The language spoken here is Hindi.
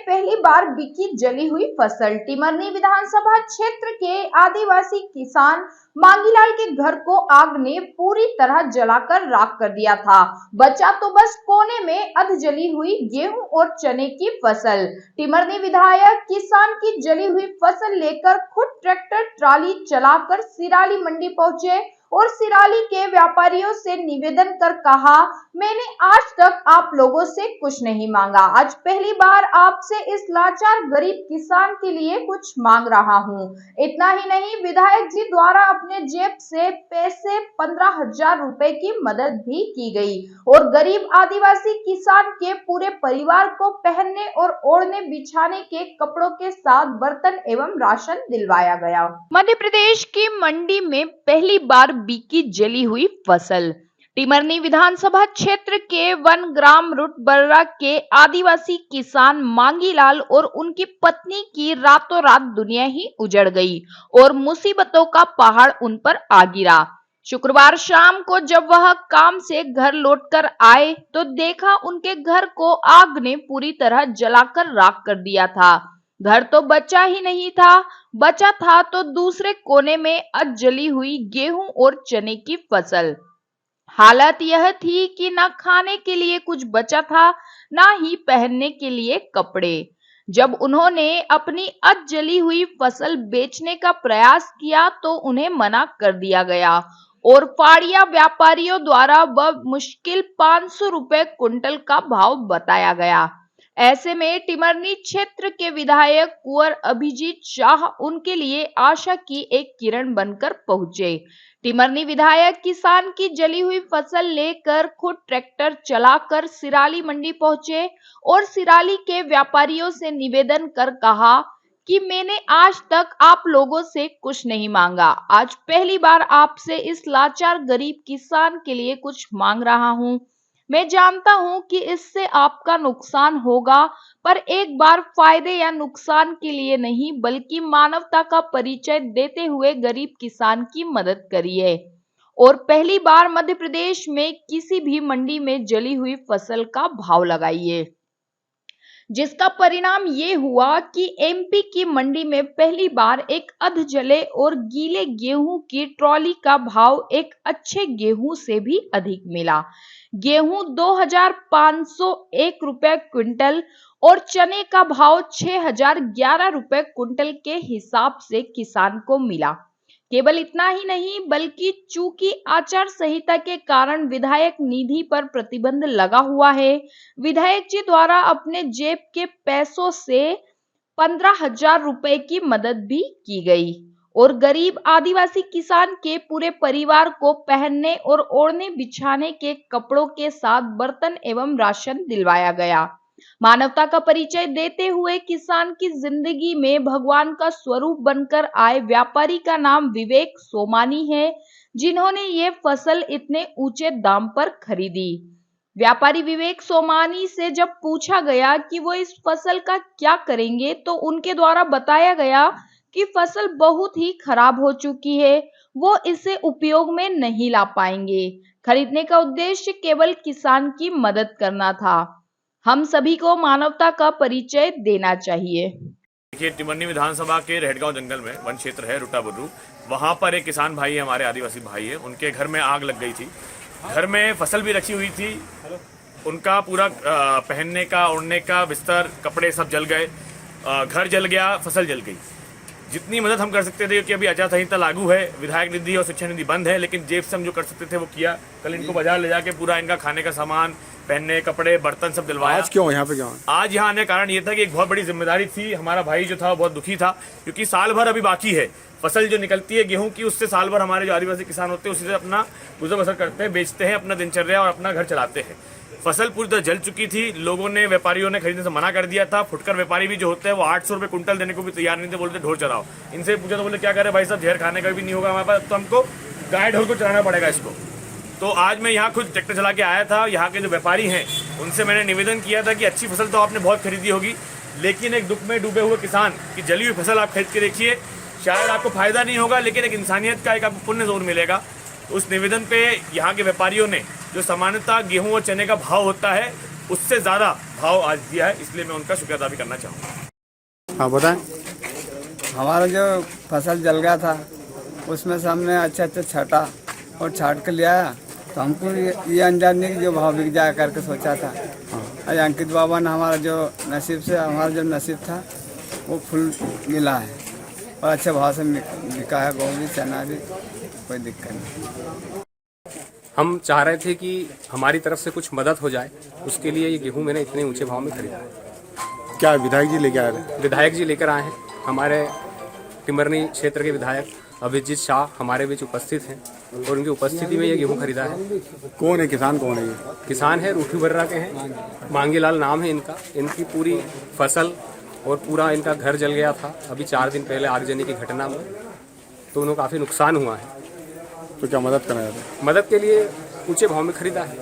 पहली बार बिकी जली हुई फसल। टिमरनी विधानसभा क्षेत्र के आदिवासी किसान मांगीलाल के घर को आग ने पूरी तरह जलाकर राख कर दिया था। बचा तो बस कोने में अध जली हुई गेहूं और चने की फसल। टिमरनी विधायक किसान की जली हुई फसल लेकर खुद ट्रैक्टर ट्राली चलाकर सिराली मंडी पहुंचे और सिराली के व्यापारियों से निवेदन कर कहा, मैंने आज तक आप लोगों से कुछ नहीं मांगा, आज पहली बार आपसे इस लाचार गरीब किसान के लिए कुछ मांग रहा हूं। इतना ही नहीं, विधायक जी द्वारा अपने जेब से पैसे 15,000 रुपए की मदद भी की गई और गरीब आदिवासी किसान के पूरे परिवार को पहनने और ओढ़ने बिछाने के कपड़ों के साथ बर्तन एवं राशन दिलवाया गया। मध्य प्रदेश की मंडी में पहली बार बिकी जली हुई फसल। टिमरनी विधानसभा क्षेत्र के वन ग्राम रुटबर्रा के आदिवासी किसान मांगीलाल और उनकी पत्नी की रातों रात दुनिया ही उजड़ गई और मुसीबतों का पहाड़ उन पर आ गिरा। शुक्रवार शाम को जब वह काम से घर लौटकर आए तो देखा उनके घर को आग ने पूरी तरह जलाकर राख कर दिया था। घर तो बचा ही नहीं था, बचा था तो दूसरे कोने में अध जली हुई गेहूं और चने की फसल। हालत यह थी कि न खाने के लिए कुछ बचा था, न ही पहनने के लिए कपड़े। जब उन्होंने अपनी अध जली हुई फसल बेचने का प्रयास किया तो उन्हें मना कर दिया गया और फाड़िया व्यापारियों द्वारा वह मुश्किल 500 रुपए कुंटल का भाव बताया गया। ऐसे में टिमरनी क्षेत्र के विधायक कुंवर अभिजीत शाह उनके लिए आशा की एक किरण बनकर पहुंचे। टिमरनी विधायक किसान की जली हुई फसल लेकर खुद ट्रैक्टर चलाकर सिराली मंडी पहुंचे और सिराली के व्यापारियों से निवेदन कर कहा कि मैंने आज तक आप लोगों से कुछ नहीं मांगा, आज पहली बार आपसे इस लाचार गरीब किसान के लिए कुछ मांग रहा हूं। मैं जानता हूं कि इससे आपका नुकसान होगा, पर एक बार फायदे या नुकसान के लिए नहीं बल्कि मानवता का परिचय देते हुए गरीब किसान की मदद करिए और पहली बार मध्य प्रदेश में किसी भी मंडी में जली हुई फसल का भाव लगाइए, जिसका परिणाम ये हुआ कि एमपी की मंडी में पहली बार एक अध जले और गीले गेहूं की ट्रॉली का भाव एक अच्छे गेहूं से भी अधिक मिला। गेहूं 2,501 रुपए क्विंटल और चने का भाव 6,011 रुपए क्विंटल के हिसाब से किसान को मिला। केवल इतना ही नहीं बल्कि चूंकि आचार संहिता के कारण विधायक निधि पर प्रतिबंध लगा हुआ है, विधायक जी द्वारा अपने जेब के पैसों से 15,000 रुपए की मदद भी की गई और गरीब आदिवासी किसान के पूरे परिवार को पहनने और ओढ़ने बिछाने के कपड़ों के साथ बर्तन एवं राशन दिलवाया गया। मानवता का परिचय देते हुए किसान की जिंदगी में भगवान का स्वरूप बनकर आए व्यापारी का नाम विवेक सोमानी है, जिन्होंने ये फसल इतने ऊंचे दाम पर खरीदी। व्यापारी विवेक सोमानी से जब पूछा गया कि वो इस फसल का क्या करेंगे तो उनके द्वारा बताया गया कि फसल बहुत ही खराब हो चुकी है, वो इसे उपयोग में नहीं ला पाएंगे। खरीदने का उद्देश्य केवल किसान की मदद करना था। हम सभी को मानवता का परिचय देना चाहिए। देखिए, टिमरनी विधानसभा के रेहटगांव जंगल में वन क्षेत्र है रुटाबुर्रू, वहाँ पर एक किसान भाई है, हमारे आदिवासी भाई है, उनके घर में आग लग गई थी। घर में फसल भी रखी हुई थी, उनका पूरा पहनने का ओढ़ने का बिस्तर कपड़े सब जल गए, घर जल गया, फसल जल गई। जितनी मदद हम कर सकते थे, क्योंकि अभी आचार संहिता लागू है, विधायक निधि और शिक्षा निधि बंद है, लेकिन जेब से हम जो कर सकते थे वो किया। कल इनको बाजार ले जाके पूरा इनका खाने का सामान, पहनने कपड़े, बर्तन सब दिलवाया। आज क्यों यहाँ पे क्यों? आज यहाँ आने का कारण ये था कि एक बहुत बड़ी जिम्मेदारी थी। हमारा भाई जो था वो बहुत दुखी था, क्योंकि साल भर अभी बाकी है। फसल जो निकलती है गेहूं की, उससे साल भर हमारे जो आदिवासी किसान होते हैं उसी से अपना गुजर बसर करते हैं, बेचते हैं, अपना दिनचर्या और अपना घर चलाते हैं। फसल पूरी तरह जल चुकी थी, लोगों ने, व्यापारियों ने खरीदने से मना कर दिया था। फुटकर व्यापारी भी जो होते हैं वो 800 रुपए कुंटल देने को भी तैयार नहीं थे, बोलते ढोर चराओ। इनसे पूछा तो बोले क्या करे भाई साहब, जहर खाने का भी नहीं होगा हमारे पास, तो हमको गाय ढोर को चलाना पड़ेगा इसको। तो आज मैं यहाँ खुद ट्रैक्टर चला के आया था। यहाँ के जो व्यापारी हैं उनसे मैंने निवेदन किया था कि अच्छी फसल तो आपने बहुत खरीदी होगी, लेकिन एक दुख में डूबे हुए किसान की जली हुई फसल आप खरीद के देखिए, शायद आपको फायदा नहीं होगा, लेकिन एक इंसानियत का एक आपको पुण्य जरूर मिलेगा। उस निवेदन पे यहाँ के व्यापारियों ने, जो सामान्यतः गेहूं और चने का भाव होता है उससे ज़्यादा भाव आज दिया है, इसलिए मैं उनका शुक्रिया अदा भी करना चाहूँगा। हाँ बताएं। हमारा जो फसल जल गया था उसमें से हमने अच्छे छाटा और छाट के लिया, तो हमको ये अंदाज नहीं कि जो भाव बिक जाए करके सोचा था। आज अंकित बाबा ने हमारा जो नसीब था वो फुल मिला है और अच्छे भाव से बिका है। गेहूँ भी, चना भी, कोई दिक्कत नहीं। हम चाह रहे थे कि हमारी तरफ से कुछ मदद हो जाए, उसके लिए ये गेहूं मैंने इतने ऊंचे भाव में खरीदा है। क्या विधायक जी लेके आए थे? विधायक जी लेकर आए हैं, हमारे टिमरनी क्षेत्र के विधायक अभिजीत शाह हमारे बीच उपस्थित हैं और उनकी उपस्थिति में ये गेहूं खरीदा है। कौन है किसान, कौन है ये? किसान है, रूठी बर्रा के हैं, मांगीलाल नाम है इनका। इनकी पूरी फसल और पूरा इनका घर जल गया था अभी 4 दिन पहले आगजनी की घटना में, तो उन्हें काफ़ी नुकसान हुआ है। तो क्या मदद करना चाहते हैं? मदद के लिए ऊंचे भाव में खरीदा है।